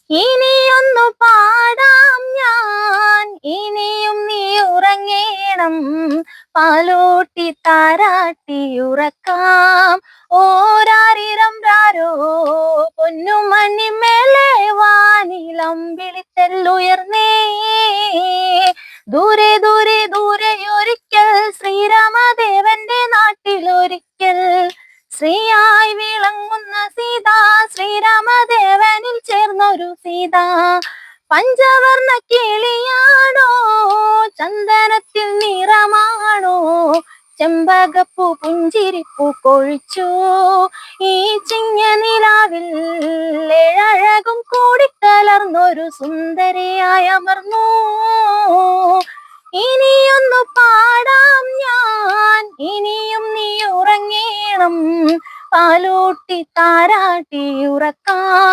ഇനിയൊന്നു പാടാം ഞാൻ, ഇനിയും നീ ഉറങ്ങേണം. പാലൂട്ടി താരാട്ടി ഉറക്കാം. ഓരാരിരം രാരോ പൊന്നുമണിമേലെ വാനിലം വിളിത്തെല്ലുയർന്നേ. ദൂരെ ദൂരെ ദൂരെയൊരിക്കൽ ശ്രീരാമദേവന്റെ നാട്ടിലൊരിക്കൽ ശ്രീയായി വിളങ്ങുന്ന സീത, ശ്രീരാമദേവനിൽ ചേർന്നൊരു സീത. പഞ്ചവർണ്ണ കിളിയാണോ, ചന്ദനത്തിൽ നിറമാണോ, ചെമ്പകപ്പൂ പുഞ്ചിരിപ്പൂ കൊഴിച്ചു ഈ ചിങ്ങ നിലാവിൽ ഏഴഴകും കൂടിക്കലർന്നൊരു സുന്ദരിയായ അമർന്നു. ഇനിയൊന്നു പാടാം ഞാൻ, ഇനിയും നീ ഉറങ്ങേണം. പാലൂട്ടി താരാട്ടി ഉറക്കാം.